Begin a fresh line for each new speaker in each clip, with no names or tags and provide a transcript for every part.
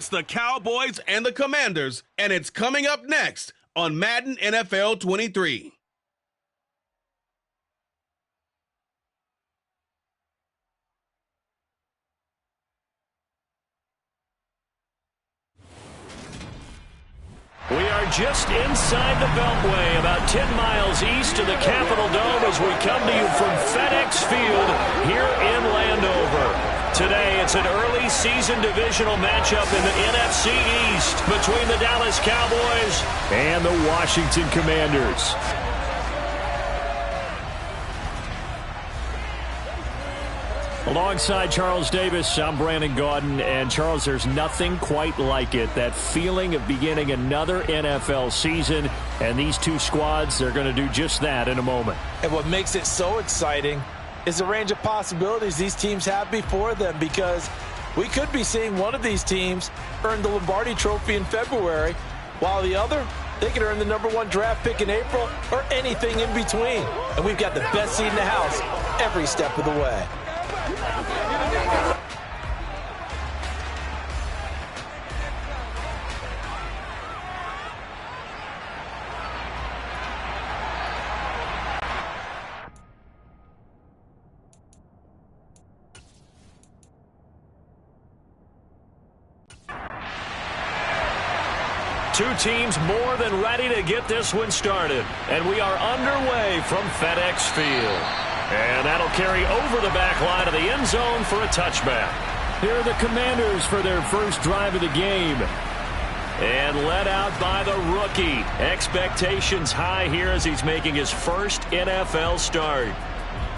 It's the Cowboys and the Commanders, and it's coming up next on Madden NFL 23.
We are just inside the Beltway, about 10 miles east of the Capitol Dome as we come to you from FedEx Field here in Landover. Today, it's an early season divisional matchup in the NFC East between the Dallas Cowboys and the Washington Commanders. Alongside Charles Davis, I'm Brandon Gaudin. And Charles, there's nothing quite like it. That feeling of beginning another NFL season. And these two squads, they're going to do just that in a moment.
And what makes it so exciting is the range of possibilities these teams have before them, because we could be seeing one of these teams earn the Lombardi Trophy in February, while the other, they could earn the #1 draft pick in April or anything in between. And we've got the best seat in the house every step of the way.
Two teams more than ready to get this one started. And we are underway from FedEx Field. And that'll carry over the back line of the end zone for a touchback. Here are the Commanders for their first drive of the game. And led out by the rookie. Expectations high here as he's making his first NFL start.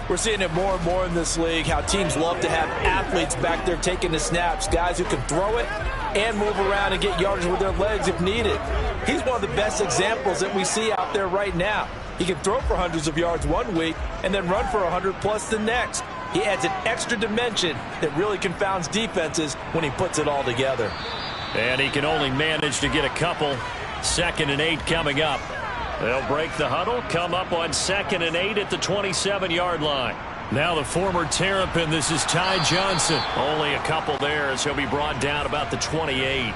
We're seeing it more and more in this league, how teams love to have athletes back there taking the snaps, guys who can throw it and move around and get yardage with their legs if needed. He's one of the best examples that we see out there right now. He can throw for hundreds of yards one week and then run for 100+ the next. He adds an extra dimension that really confounds defenses when he puts it all together.
And he can only manage to get a couple. 2nd and 8 coming up. They'll break the huddle, come up on 2nd and 8 at the 27-yard line. Now the former Terrapin, this is Ty Johnson. Only a couple there as he'll be brought down about the 28.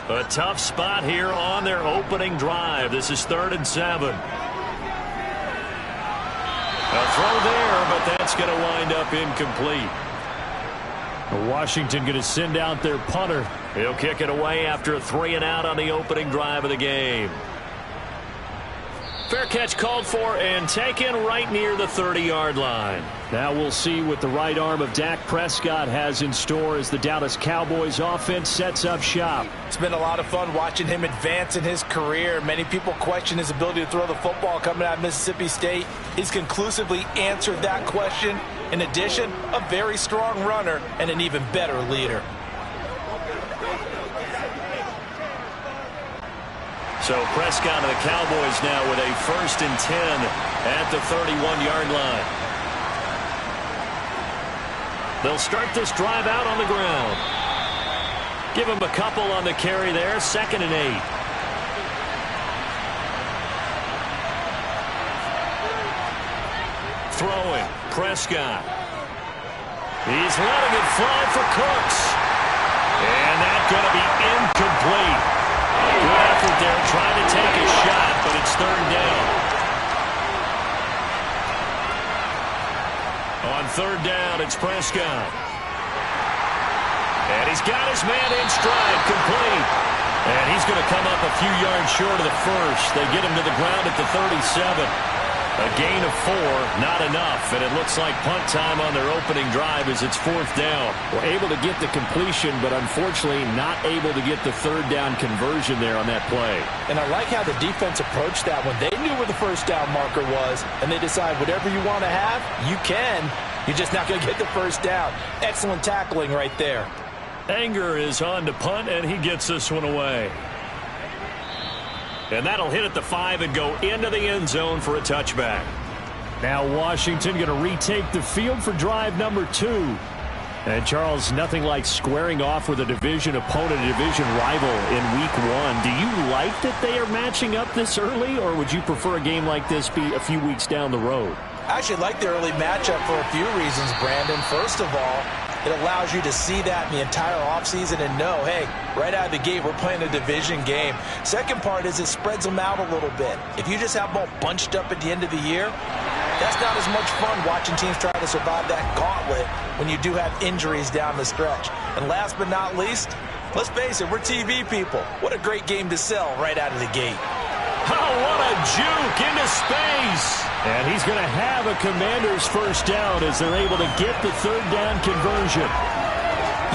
A tough spot here on their opening drive. This is 3rd and 7. A throw there, but that's going to wind up incomplete. Washington going to send out their punter. He'll kick it away after a 3-and-out on the opening drive of the game. Fair catch called for and taken right near the 30-yard line. Now we'll see what the right arm of Dak Prescott has in store as the Dallas Cowboys offense sets up shop.
It's been a lot of fun watching him advance in his career. Many people question his ability to throw the football coming out of Mississippi State. He's conclusively answered that question. In addition, a very strong runner and an even better leader.
So Prescott and the Cowboys now with a 1st and 10 at the 31-yard line. They'll start this drive out on the ground. Give him a couple on the carry there. 2nd and 8. Throwing. Prescott. He's letting it fly for Cooks. And that's going to be incomplete. Good effort there, trying to take a shot, but it's 3rd down. On 3rd down, it's Prescott. And he's got his man in stride, complete. And he's going to come up a few yards short of the first. They get him to the ground at the 37. A gain of 4, not enough, and it looks like punt time on their opening drive as it's 4th down.
We're able to get the completion, but unfortunately not able to get the 3rd down conversion there on that play.
And I like how the defense approached that one. They knew where the 1st down marker was, and they decide whatever you want to have, you can. You're just not going to get the 1st down. Excellent tackling right there.
Anger is on to punt, and he gets this one away. And that'll hit at the 5 and go into the end zone for a touchback. Now Washington going to retake the field for drive number 2. And Charles, nothing like squaring off with a division opponent, a division rival in week 1. Do you like that they are matching up this early, or would you prefer a game like this be a few weeks down the road?
I actually like the early matchup for a few reasons, Brandon. First of all, It allows you to see that in the entire offseason and know, hey, right out of the gate, we're playing a division game. Second part is it spreads them out a little bit. If you just have them all bunched up at the end of the year, that's not as much fun watching teams try to survive that gauntlet when you do have injuries down the stretch. And last but not least, let's face it, we're TV people. What a great game to sell right out of the gate.
Oh, what a juke into space. And he's going to have a Commanders first down as they're able to get the third down conversion.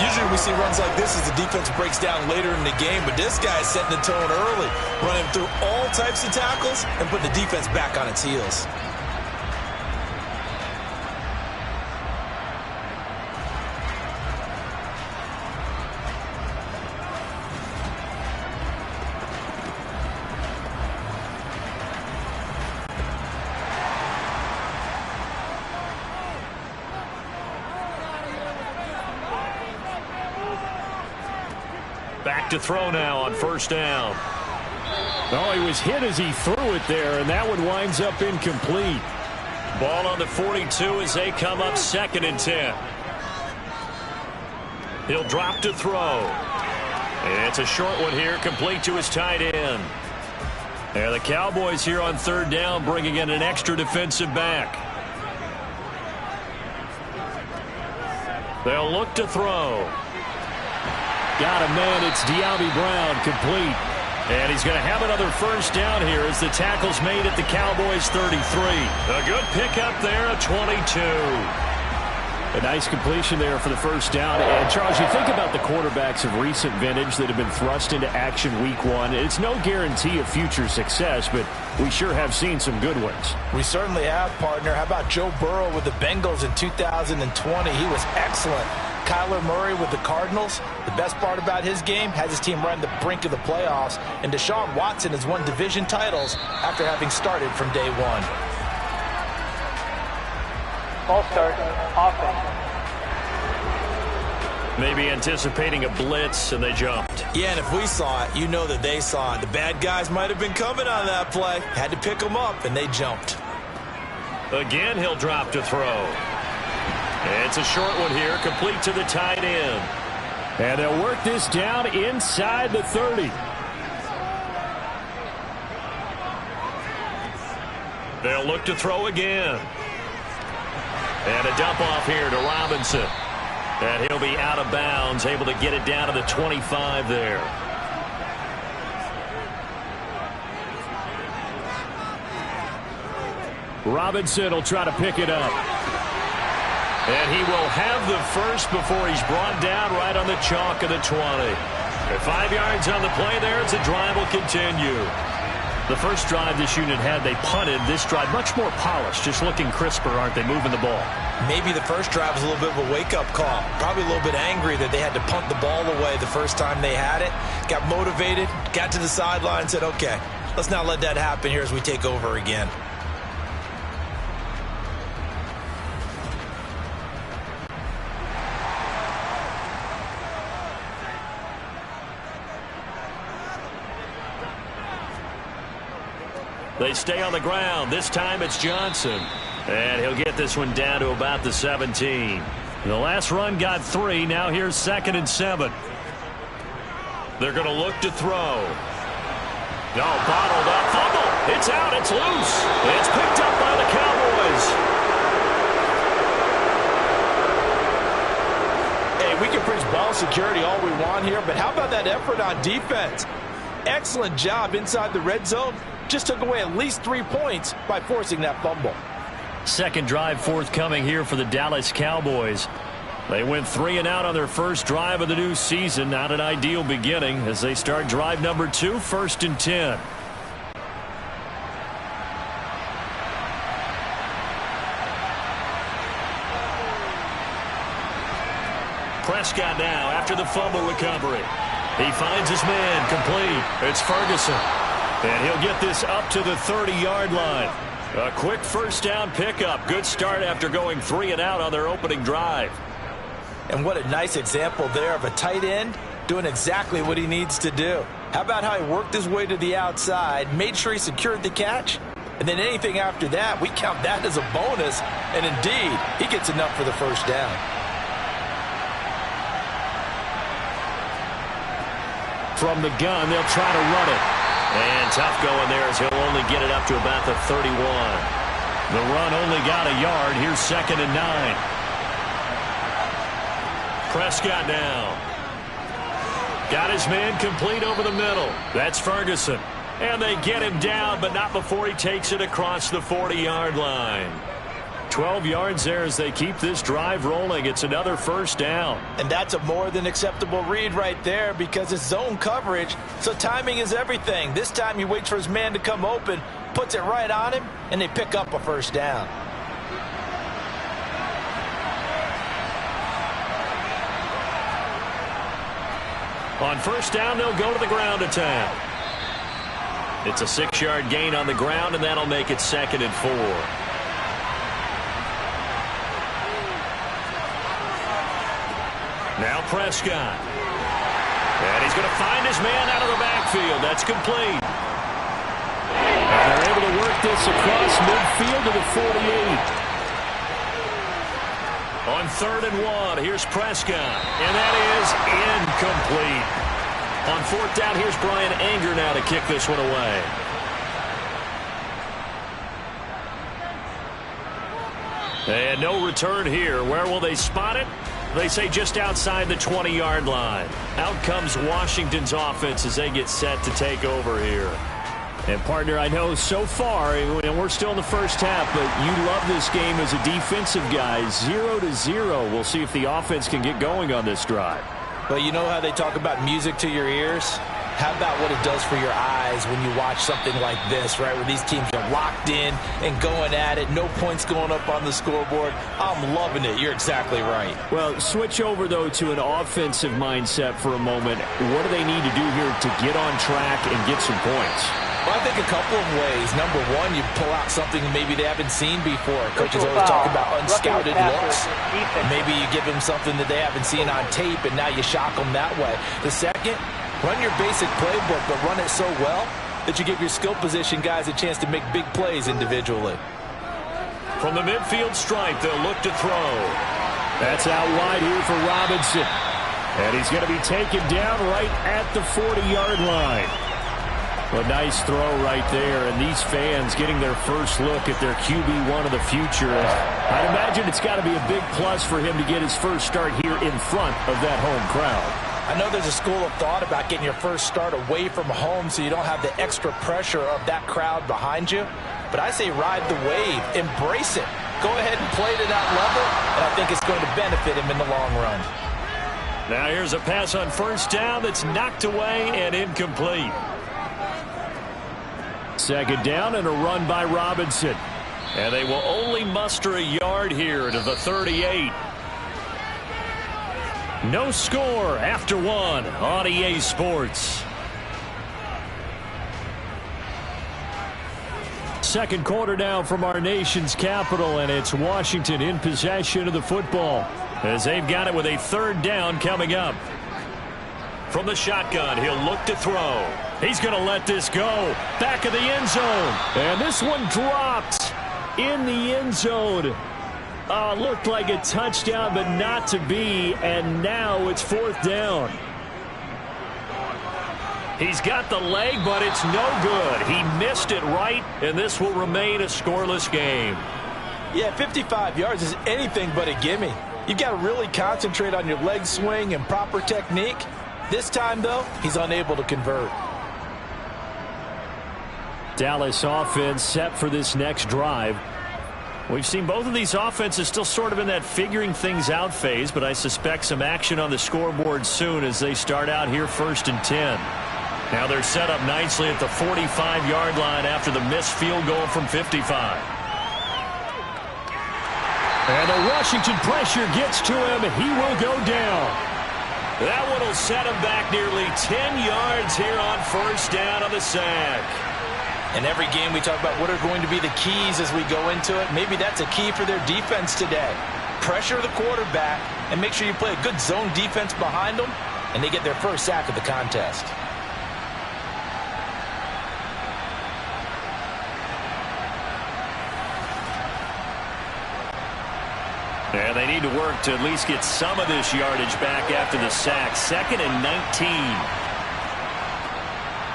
Usually we see runs like this as the defense breaks down later in the game, but this guy's setting the tone early, running through all types of tackles and putting the defense back on its heels.
Back to throw now on first down.
Oh, he was hit as he threw it there, and that one winds up incomplete.
Ball on the 42 as they come up 2nd and 10. He'll drop to throw. It's a short one here, complete to his tight end. And the Cowboys here on third down bringing in an extra defensive back. They'll look to throw.
Got a man. It's De'Ami Brown, complete.
And he's going to have another first down here as the tackle's made at the Cowboys 33. A good pickup there, a 22.
A nice completion there for the first down. And, Charles, you think about the quarterbacks of recent vintage that have been thrust into action week one. It's no guarantee of future success, but we sure have seen some good ones.
We certainly have, partner. How about Joe Burrow with the Bengals in 2020? He was excellent. Kyler Murray with the Cardinals. The best part about his game, has his team run the brink of the playoffs. And Deshaun Watson has won division titles after having started from day one.
Ball start, offense.
Maybe anticipating a blitz, and they jumped.
Yeah, and if we saw it, you know that they saw it. The bad guys might have been coming on that play. Had to pick them up, and they jumped.
Again, he'll drop to throw. It's a short one here, complete to the tight end.
And they'll work this down inside the 30.
They'll look to throw again. And a dump off here to Robinson. And he'll be out of bounds, able to get it down to the 25 there.
Robinson will try to pick it up.
And he will have the first before he's brought down right on the chalk of the 20. At 5 yards on the play there, it's a drive will continue.
The first drive this unit had, they punted. This drive, much more polished, just looking crisper, aren't they, moving the ball?
Maybe the first drive was a little bit of a wake-up call. Probably a little bit angry that they had to punt the ball away the first time they had it. Got motivated, got to the sideline, said, okay, let's not let that happen here as we take over again.
They stay on the ground. This time it's Johnson. And he'll get this one down to about the 17.
The last run got 3. Now here's 2nd and 7.
They're going to look to throw. No, bottled up. Fumble. It's out. It's loose. It's picked up by the Cowboys.
Hey, we can preach ball security all we want here, but how about that effort on defense? Excellent job inside the red zone. Just took away at least 3 points by forcing that fumble.
Second drive forthcoming here for the Dallas Cowboys. They went 3 and out on their first drive of the new season. Not an ideal beginning as they start drive number 2, 1st and 10.
Prescott now after the fumble recovery. He finds his man complete. It's Ferguson. And he'll get this up to the 30-yard line. A quick first down pickup. Good start after going 3 and out on their opening drive.
And what a nice example there of a tight end doing exactly what he needs to do. How about how he worked his way to the outside, made sure he secured the catch, and then anything after that, we count that as a bonus. And indeed, he gets enough for the first down.
From the gun, they'll try to run it. And tough going there as he'll only get it up to about the 31. The run only got a yard. Here's 2nd and 9. Prescott now. Got his man complete over the middle. That's Ferguson. And they get him down, but not before he takes it across the 40-yard line. 12 yards there as they keep this drive rolling. It's another first down.
And that's a more than acceptable read right there because it's zone coverage, so timing is everything. This time he waits for his man to come open, puts it right on him, and they pick up a first down.
On first down, they'll go to the ground attack. It's a 6-yard gain on the ground, and that'll make it 2nd and 4. Now Prescott. And he's going to find his man out of the backfield. That's complete. And they're able to work this across midfield to the 48. On 3rd and 1, here's Prescott. And that is incomplete. On 4th down, here's Brian Anger now to kick this one away. And no return here. Where will they spot it? They say just outside the 20-yard line. Out comes Washington's offense as they get set to take over here.
And, partner, I know so far, and we're still in the first half, but you love this game as a defensive guy. 0-0. We'll see if the offense can get going on this drive.
But you know how they talk about music to your ears? How about what it does for your eyes when you watch something like this, right, where these teams are locked in and going at it, no points going up on the scoreboard? I'm loving it. You're exactly right.
Well, switch over, though, to an offensive mindset for a moment. What do they need to do here to get on track and get some points?
Well, I think a couple of ways. Number one, you pull out something maybe they haven't seen before. Coaches always talk about unscouted looks. Maybe you give them something that they haven't seen on tape, and now you shock them that way. The second, run your basic playbook, but run it so well that you give your skill position guys a chance to make big plays individually.
From the midfield stripe, they'll look to throw.
That's out wide here for Robinson. And he's going to be taken down right at the 40-yard line. A nice throw right there, and these fans getting their first look at their QB1 of the future. I'd imagine it's got to be a big plus for him to get his first start here in front of that home crowd.
I know there's a school of thought about getting your first start away from home so you don't have the extra pressure of that crowd behind you. But I say ride the wave. Embrace it. Go ahead and play to that level, and I think it's going to benefit him in the long run.
Now here's a pass on first down that's knocked away and incomplete.
2nd down and a run by Robinson.
And they will only muster a yard here to the 38. No score after 1 on EA Sports.
Second quarter now from our nation's capital, and it's Washington in possession of the football
as they've got it with a 3rd down coming up. From the shotgun, he'll look to throw. He's going to let this go. Back of the end zone.
And this one dropped in the end zone. Looked like a touchdown, but not to be. And now it's 4th down.
He's got the leg, but it's no good. He missed it right, and this will remain a scoreless game.
Yeah, 55 yards is anything but a gimme. You've got to really concentrate on your leg swing and proper technique. This time, though, he's unable to convert.
Dallas offense set for this next drive.
We've seen both of these offenses still sort of in that figuring things out phase, but I suspect some action on the scoreboard soon as they start out here 1st and 10. Now they're set up nicely at the 45-yard line after the missed field goal from 55.
And the Washington pressure gets to him. He will go down.
That one will set him back nearly 10 yards here on 1st down on the sack.
In every game we talk about what are going to be the keys as we go into it. Maybe that's a key for their defense today. Pressure the quarterback and make sure you play a good zone defense behind them, and they get their first sack of the contest.
And they need to work to at least get some of this yardage back after the sack. 2nd and 19.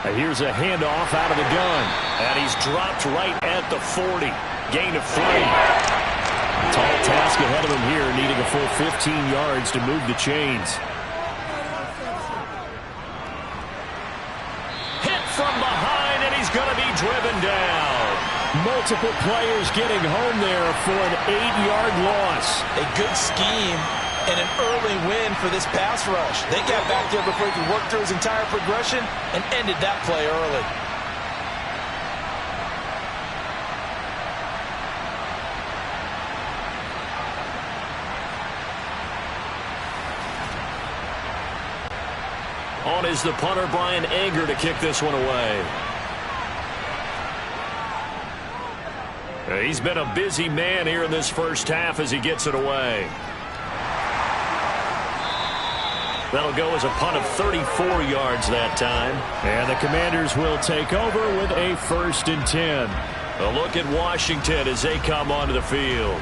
Here's a handoff out of the gun. And he's dropped right at the 40. Gain of 3. Tall task ahead of him here, needing a full 15 yards to move the chains. Hit from behind, and he's going to be driven down. Multiple players getting home there for an 8-yard loss.
A good scheme and an early win for this pass rush. They got back there before he could work through his entire progression and ended that play early.
On is the punter, Brian Anger, to kick this one away. He's been a busy man here in this first half as he gets it away. That'll go as a punt of 34 yards that time.
And the Commanders will take over with a 1st and 10.
A look at Washington as they come onto the field.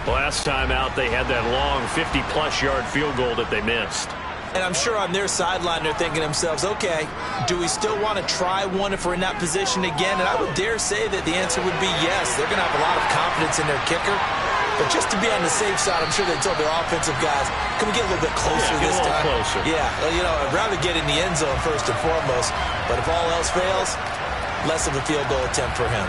Last time out, they had that long 50-plus yard field goal that they missed.
And I'm sure on their sideline they're thinking to themselves, okay, do we still want to try one if we're in that position again? And I would dare say that the answer would be yes. They're going to have a lot of confidence in their kicker. But just to be on the safe side, I'm sure they told their offensive guys, can we get a little bit closer this time?
Closer.
Yeah, you know, I'd rather get in the end zone first and foremost. But if all else fails, less of a field goal attempt for him.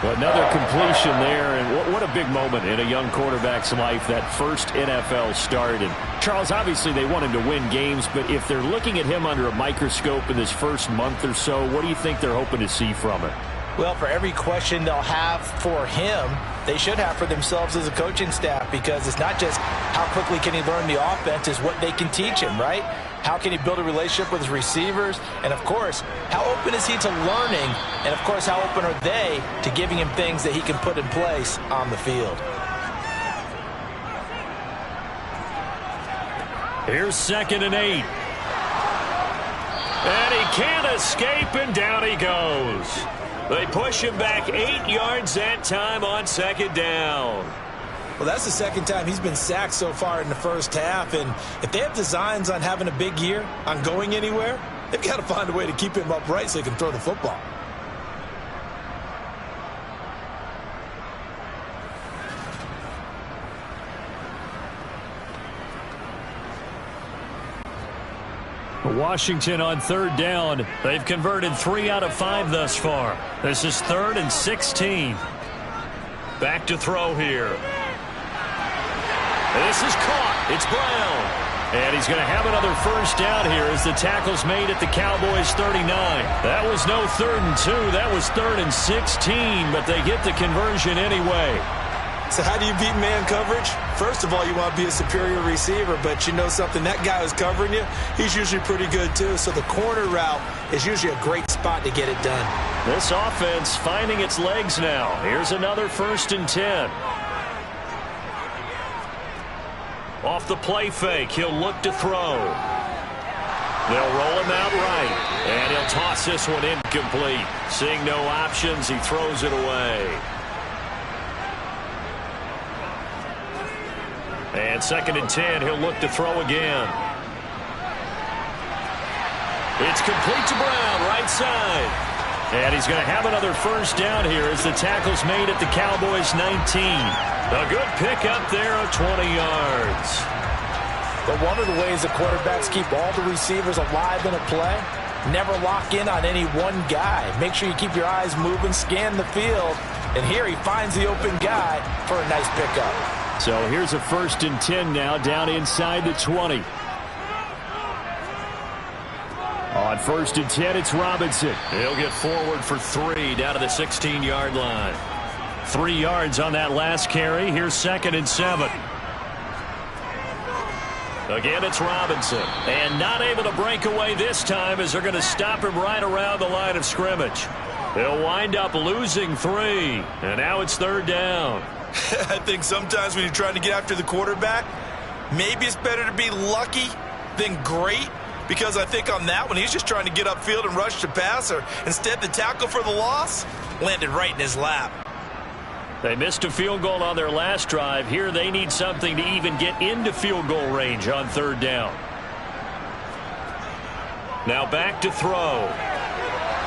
Well, another completion there, and what a big moment in a young quarterback's life, that first NFL start. And Charles, obviously they want him to win games, but if they're looking at him under a microscope in this first month or so, what do you think they're hoping to see from it?
Well, for every question they'll have for him, they should have for themselves as a coaching staff, because it's not just how quickly can he learn the offense, it's what they can teach him, right? How can he build a relationship with his receivers? And, of course, how open is he to learning? And, of course, how open are they to giving him things that he can put in place on the field?
Here's 2nd and 8. And he can't escape, and down he goes. They push him back 8 yards that time on 2nd down.
Well, that's the second time he's been sacked so far in the first half. And if they have designs on having a big year, on going anywhere, they've got to find a way to keep him upright so he can throw the football.
Washington on 3rd down. They've converted 3 out of 5 thus far. This is 3rd and 16. Back to throw here. This is caught. It's Brown. And he's going to have another first down here as the tackle's made at the Cowboys' 39. That was no 3rd and 2. That was 3rd and 16, but they get the conversion anyway.
So how do you beat man coverage? First of all, you want to be a superior receiver, but you know something, that guy who's covering you, he's usually pretty good too. So the corner route is usually a great spot to get it done.
This offense finding its legs now. Here's another 1st and 10. Off the play fake, he'll look to throw. They'll roll him out right, and he'll toss this one incomplete. Seeing no options, he throws it away. And 2nd and 10, he'll look to throw again. It's complete to Brown, right side. And he's going to have another first down here as the tackle's made at the Cowboys' 19. A good pickup there of 20 yards.
But one of the ways the quarterbacks keep all the receivers alive in a play, never lock in on any one guy. Make sure you keep your eyes moving, scan the field, and here he finds the open guy for a nice pickup.
So here's a 1st and 10 now, down inside the 20. On 1st and 10, it's Robinson.
He'll get forward for 3 down to the 16-yard line. 3 yards on that last carry. Here's 2nd and 7. Again, it's Robinson. And not able to break away this time as they're going to stop him right around the line of scrimmage. They'll wind up losing 3. And now it's 3rd down.
I think sometimes when you're trying to get after the quarterback, maybe it's better to be lucky than great. Because I think on that one, he's just trying to get upfield and rush the passer. Instead, the tackle for the loss landed right in his lap.
They missed a field goal on their last drive. Here they need something to even get into field goal range on 3rd down. Now back to throw.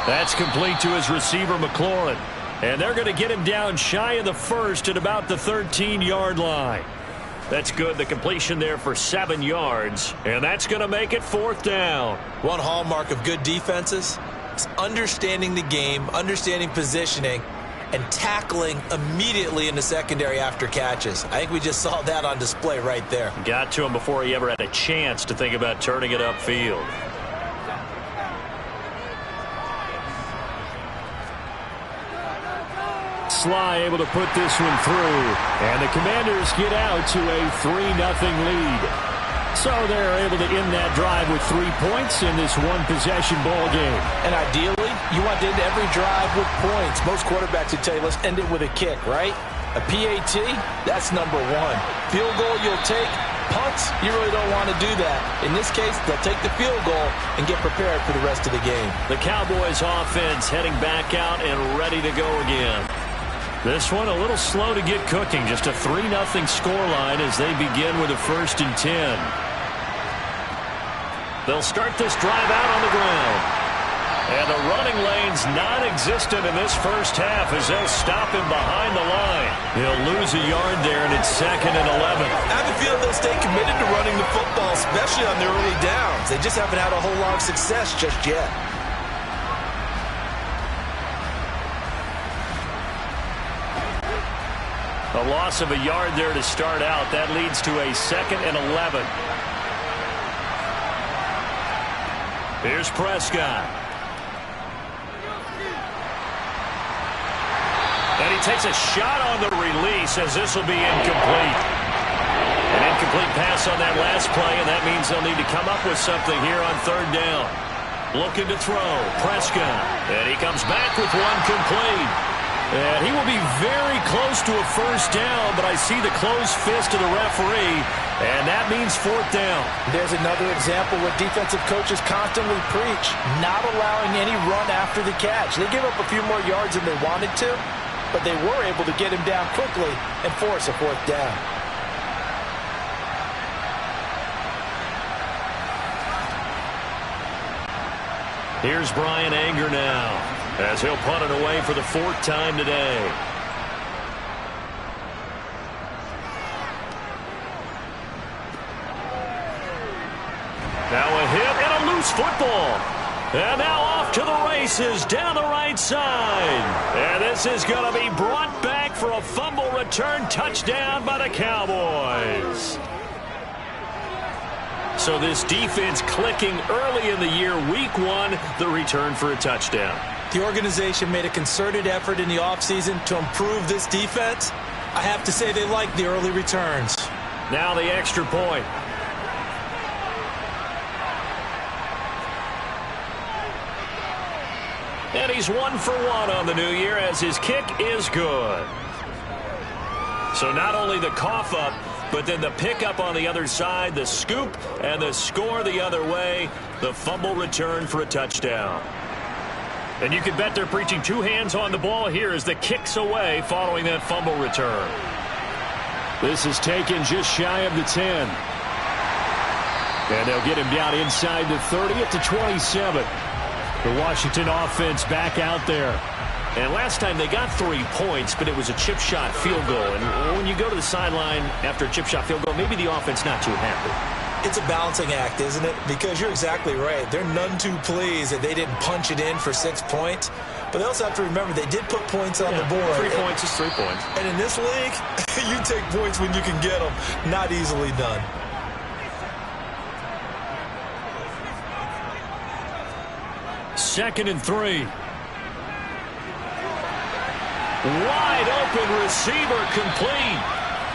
That's complete to his receiver, McLaurin. And they're going to get him down shy of the first at about the 13-yard line. That's good. The completion there for 7 yards. And that's going to make it 4th down.
One hallmark of good defenses is understanding the game, understanding positioning, and tackling immediately in the secondary after catches. I think we just saw that on display right there.
Got to him before he ever had a chance to think about turning it upfield.
Sly able to put this one through, and the Commanders get out to a 3-0 lead. So they're able to end that drive with 3 points in this one-possession ball game.
And ideally, you want to end every drive with points. Most quarterbacks would tell you, let's end it with a kick, right? A PAT, that's number 1. Field goal you'll take. Punts, you really don't want to do that. In this case, they'll take the field goal and get prepared for the rest of the game.
The Cowboys offense heading back out and ready to go again. This one a little slow to get cooking. Just a 3-0 scoreline as they begin with a 1st and 10. They'll start this drive out on the ground. And the running lane's non-existent in this first half as they'll stop him behind the line. He'll lose a yard there, and it's 2nd and 11.
I have a feeling they'll stay committed to running the football, especially on the early downs. They just haven't had a whole lot of success just yet.
A loss of a yard there to start out. That leads to a 2nd and 11. Here's Prescott. And he takes a shot on the release as this will be incomplete. An incomplete pass on that last play, and that means they'll need to come up with something here on 3rd down. Looking to throw. Prescott. And he comes back with one complete. And he will be very close to a 1st down, but I see the closed fist of the referee, and that means 4th down.
There's another example where defensive coaches constantly preach, not allowing any run after the catch. They give up a few more yards than they wanted to, but they were able to get him down quickly and force a 4th down.
Here's Brian Anger now, as he'll punt it away for the 4th time today. Now a hit and a loose football. And now off to the races down the right side. And this is going to be brought back for a fumble return touchdown by the Cowboys. So this defense clicking early in the year, week 1, the return for a touchdown.
The organization made a concerted effort in the offseason to improve this defense. I have to say they like the early returns.
Now the extra point. And he's 1 for 1 on the new year as his kick is good. So not only the cough up, but then the pickup on the other side, the scoop, and the score the other way, the fumble return for a touchdown. And you can bet they're preaching 2 hands on the ball here as the kick's away following that fumble return.
This is taken just shy of the 10. And they'll get him down inside the 30 at the 27. The Washington offense back out there.
And last time they got 3 points, but it was a chip shot field goal. And when you go to the sideline after a chip shot field goal, maybe the offense not too happy.
It's a balancing act, isn't it? Because you're exactly right. They're none too pleased that they didn't punch it in for 6 points. But they also have to remember they did put points on the board.
3 points is 3 points.
And in this league, you take points when you can get them. Not easily done.
Second and 3. Wide open receiver complete.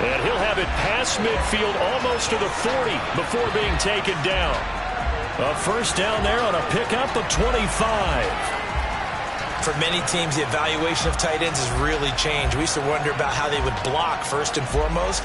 And he'll have it past midfield almost to the 40 before being taken down. A 1st down there on a pickup of 25.
For many teams, the evaluation of tight ends has really changed. We used to wonder about how they would block first and foremost.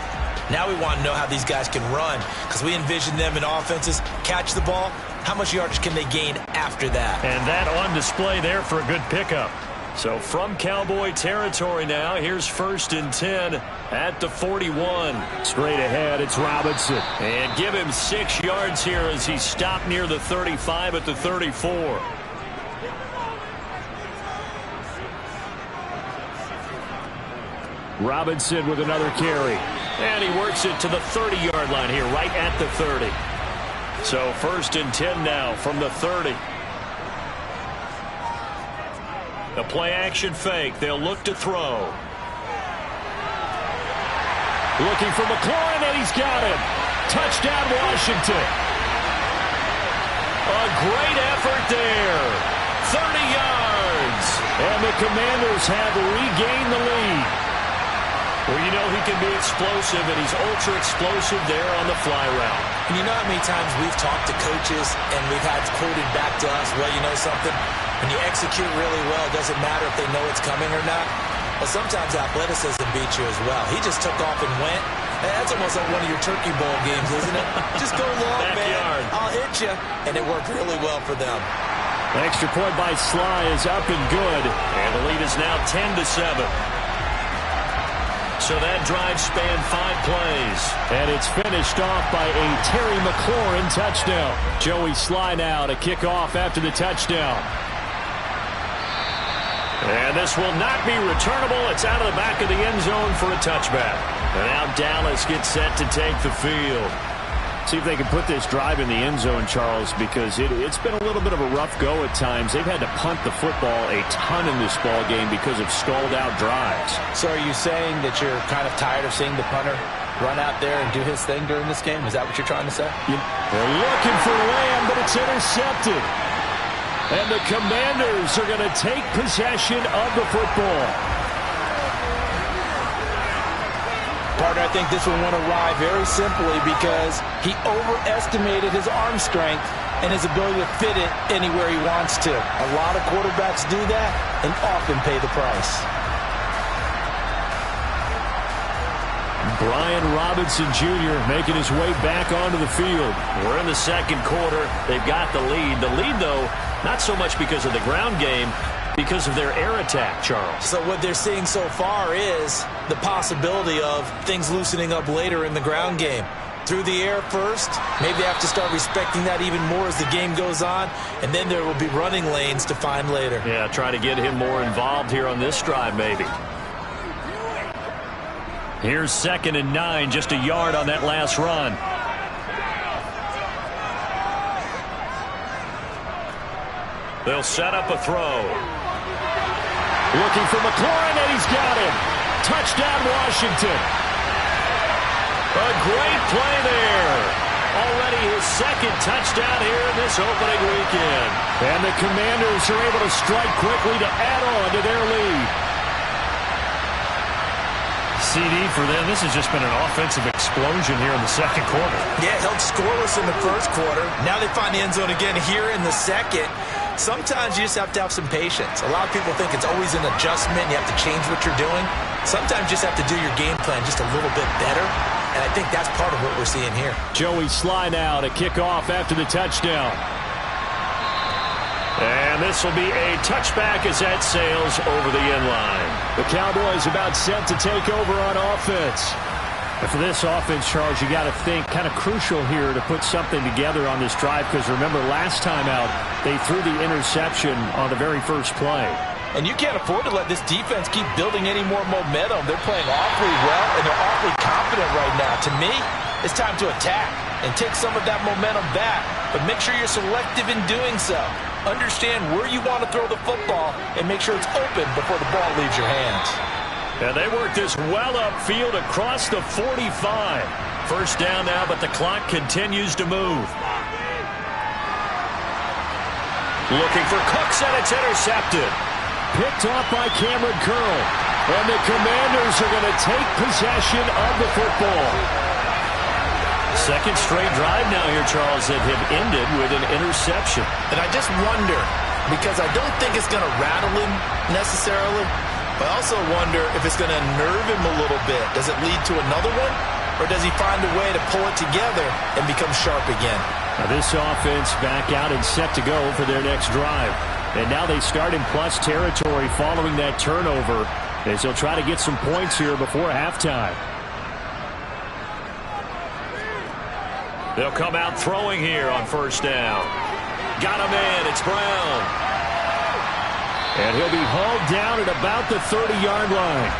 Now we want to know how these guys can run because we envision them in offenses, catch the ball, how much yardage can they gain after that?
And that on display there for a good pickup. So from Cowboy territory now, here's 1st and 10 at the 41.
Straight ahead, it's Robinson.
And give him 6 yards here as he stopped near the 35 at the 34.
Robinson with another carry.
And he works it to the 30-yard line here, right at the 30. So 1st and 10 now from the 30. A play-action fake. They'll look to throw.
Looking for McLaurin, and he's got him. Touchdown, Washington.
A great effort there. 30 yards.
And the Commanders have regained the lead.
Well, you know he can be explosive, and he's ultra-explosive there on the fly route.
And you know how many times we've talked to coaches and we've had quoted back to us, well, you know something? When you execute really well, it doesn't matter if they know it's coming or not. But sometimes athleticism beats you as well. He just took off and went. That's almost like one of your Turkey Bowl games, isn't it? Just go long, man. I'll hit you. And it worked really well for them.
Extra point by Sly is up and good.
And the lead is now 10-7. So that drive spanned 5 plays.
And it's finished off by a Terry McLaurin touchdown. Joey Sly now to kick off after the touchdown.
And this will not be returnable. It's out of the back of the end zone for a touchback. And now Dallas gets set to take the field.
See if they can put this drive in the end zone, Charles, because it's been a little bit of a rough go at times. They've had to punt the football a ton in this ball game because of stalled-out drives.
So are you saying that you're kind of tired of seeing the punter run out there and do his thing during this game? Is that what you're trying to say?
They're looking for Lamb, but it's intercepted. And the Commanders are going to take possession of the football.
Partner, I think this one went awry very simply because he overestimated his arm strength and his ability to fit it anywhere he wants to. A lot of quarterbacks do that and often pay the price.
Brian Robinson Jr. making his way back onto the field.
We're in the second quarter. They've got the lead. The lead, though, not so much because of the ground game, because of their air attack, Charles.
So what they're seeing so far is the possibility of things loosening up later in the ground game. Through the air first, maybe they have to start respecting that even more as the game goes on, and then there will be running lanes to find later.
Yeah, try to get him more involved here on this drive, maybe. Here's 2nd and 9, just a yard on that last run. They'll set up a throw.
Looking for McLaurin, and he's got him. Touchdown, Washington.
A great play there. Already his 2nd touchdown here in this opening weekend.
And the Commanders are able to strike quickly to add on to their lead.
CD for them. This has just been an offensive explosion here in the second quarter.
Yeah, held scoreless in the first quarter. Now they find the end zone again here in the second. Sometimes you just have to have some patience. A lot of people think it's always an adjustment. You have to change what you're doing. Sometimes you just have to do your game plan just a little bit better. And I think that's part of what we're seeing here.
Joey Sly now to kick off after the touchdown.
And this will be a touchback as that sails over the end line.
The Cowboys about set to take over on offense. And for this offense, Charles, you got to think kind of crucial here to put something together on this drive, because remember last time out they threw the interception on the very first play.
And you can't afford to let this defense keep building any more momentum. They're playing awfully well, and they're awfully confident right now. To me, it's time to attack and take some of that momentum back, but make sure you're selective in doing so. Understand where you want to throw the football and make sure it's open before the ball leaves your hands.
And they work this well upfield across the 45. First down now, but the clock continues to move. Looking for Cooks, and it's intercepted.
Picked off by Cameron Curl. And the Commanders are going to take possession of the football.
Second straight drive now here, Charles, that have ended with an interception.
And I just wonder, because I don't think it's going to rattle him necessarily, but I also wonder if it's going to nerve him a little bit. Does it lead to another one? Or does he find a way to pull it together and become sharp again?
Now this offense back out and set to go for their next drive. And now they start in plus territory following that turnover, as they'll try to get some points here before halftime.
They'll come out throwing here on first down. Got him in. It's Brown.
And he'll be hauled down at about the 30-yard line.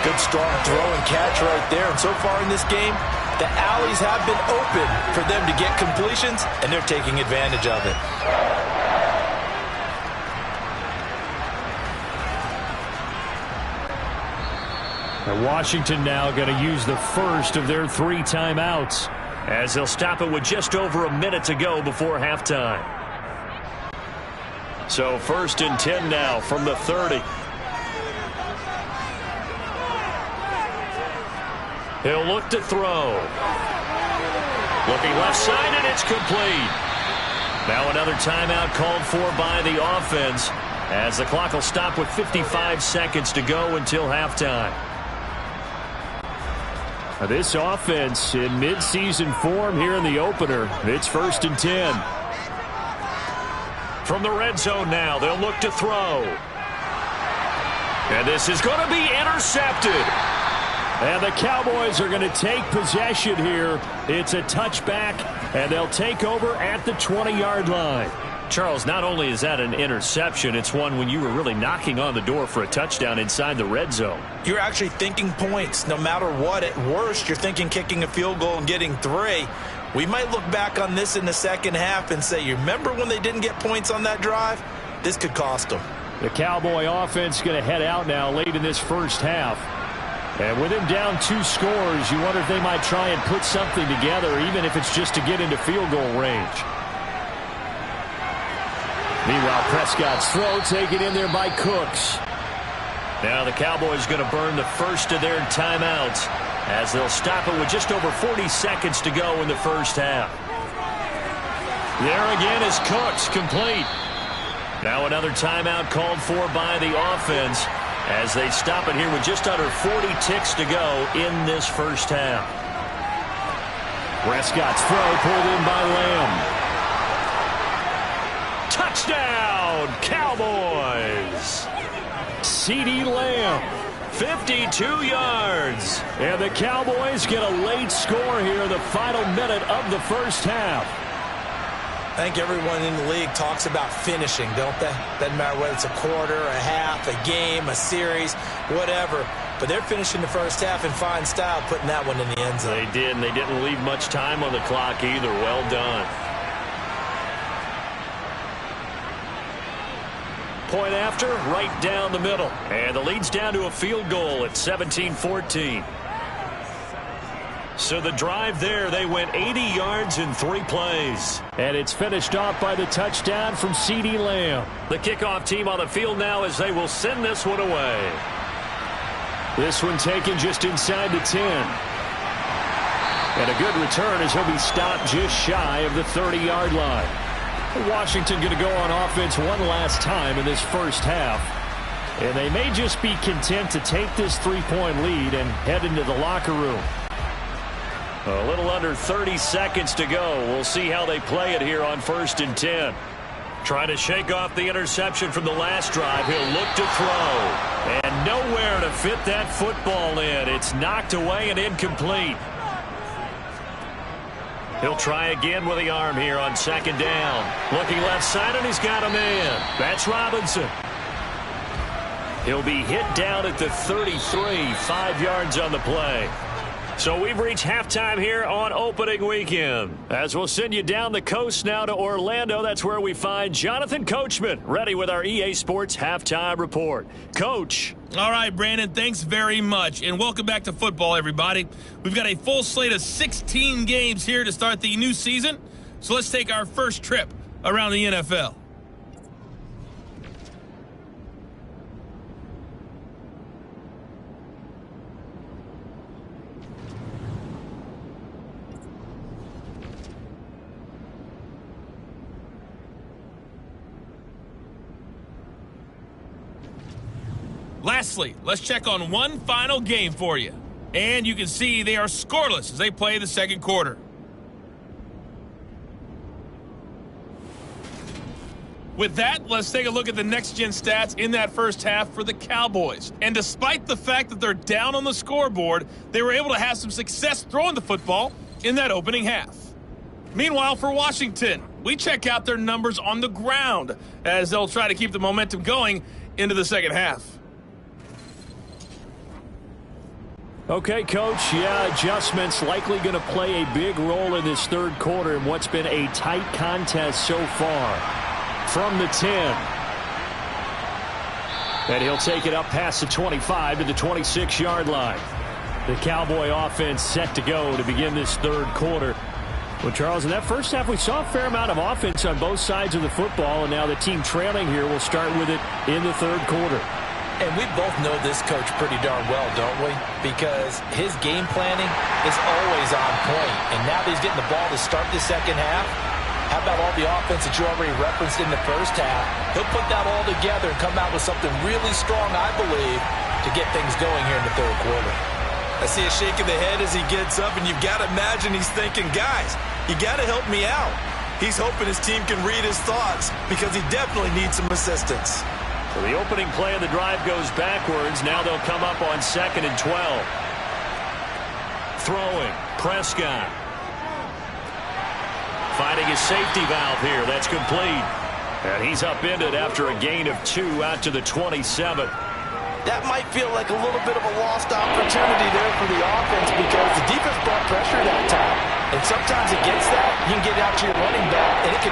Good strong throw and catch right there. And so far in this game, the alleys have been open for them to get completions, and they're taking advantage of it.
And Washington now going to use the first of their 3 timeouts,
as they'll stop it with just over a minute to go before halftime. So 1st and 10 now from the 30. He'll look to throw. Looking left side, and it's complete. Now another timeout called for by the offense, as the clock will stop with 55 seconds to go until halftime.
This offense in midseason form here in the opener. It's 1st and 10.
From the red zone now, they'll look to throw. And this is going to be intercepted.
And the Cowboys are going to take possession here. It's a touchback, and they'll take over at the 20-yard line.
Charles, not only is that an interception, it's one when you were really knocking on the door for a touchdown inside the red zone.
You're actually thinking points. No matter what, at worst, you're thinking kicking a field goal and getting 3. We might look back on this in the second half and say, you remember when they didn't get points on that drive? This could cost them.
The Cowboy offense going to head out now late in this first half. And with him down 2 scores, you wonder if they might try and put something together, even if it's just to get into field goal range. Meanwhile, Prescott's throw taken in there by Cooks.
Now the Cowboys going to burn the first of their timeouts, as they'll stop it with just over 40 seconds to go in the first half. There again is Cooks, complete. Now another timeout called for by the offense, as they stop it here with just under 40 ticks to go in this first half.
Prescott's throw pulled in by Lamb.
Touchdown, Cowboys!
CeeDee Lamb,
52 yards.
And the Cowboys get a late score here in the final minute of the first half.
I think everyone in the league talks about finishing, don't they? Doesn't matter whether it's a quarter, a half, a game, a series, whatever. But they're finishing the first half in fine style, putting that one in the end zone.
They did, and they didn't leave much time on the clock either. Well done. Point after, right down the middle. And the lead's down to a field goal at 17-14. So the drive there, they went 80 yards in 3 plays.
And it's finished off by the touchdown from CeeDee Lamb.
The kickoff team on the field now as they will send this one away.
This one taken just inside the 10. And a good return as he'll be stopped just shy of the 30-yard line. Washington going to go on offense one last time in this first half. And they may just be content to take this 3-point lead and head into the locker room.
A little under 30 seconds to go. We'll see how they play it here on 1st and 10. Trying to shake off the interception from the last drive. He'll look to throw. And nowhere to fit that football in. It's knocked away and incomplete. He'll try again with the arm here on 2nd down. Looking left side, and he's got a man. That's Robinson. He'll be hit down at the 33, 5 yards on the play. So we've reached halftime here on opening weekend. As we'll send you down the coast now to Orlando, that's where we find Jonathan Coachman, ready with our EA Sports Halftime Report. Coach.
All right, Brandon, thanks very much, and welcome back to football, everybody. We've got a full slate of 16 games here to start the new season, so let's take our first trip around the NFL. Lastly, let's check on one final game for you. And you can see they are scoreless as they play the second quarter. With that, let's take a look at the next-gen stats in that first half for the Cowboys. And despite the fact that they're down on the scoreboard, they were able to have some success throwing the football in that opening half. Meanwhile, for Washington, we check out their numbers on the ground as they'll try to keep the momentum going into the second half.
Okay, Coach, yeah, adjustments likely going to play a big role in this third quarter in what's been a tight contest so far. From the 10. And he'll take it up past the 25 to the 26-yard line. The Cowboy offense set to go to begin this third quarter. Well, Charles, in that first half, we saw a fair amount of offense on both sides of the football, and now the team trailing here will start with it in the third quarter.
And we both know this coach pretty darn well, don't we? Because his game planning is always on point. And now that he's getting the ball to start the second half, how about all the offense that you already referenced in the first half? He'll put that all together and come out with something really strong, I believe, to get things going here in the third quarter.
I see a shake of the head as he gets up, and you've got to imagine he's thinking, guys, you got to help me out. He's hoping his team can read his thoughts because he definitely needs some assistance.
So the opening play of the drive goes backwards. Now they'll come up on 2nd and 12. Throwing, Prescott. Finding his safety valve here. That's complete. And he's upended after a gain of 2 out to the 27.
That might feel like a little bit of a lost opportunity there for the offense because the defense brought pressure that time. And sometimes against that, you can get out to your running back, and it can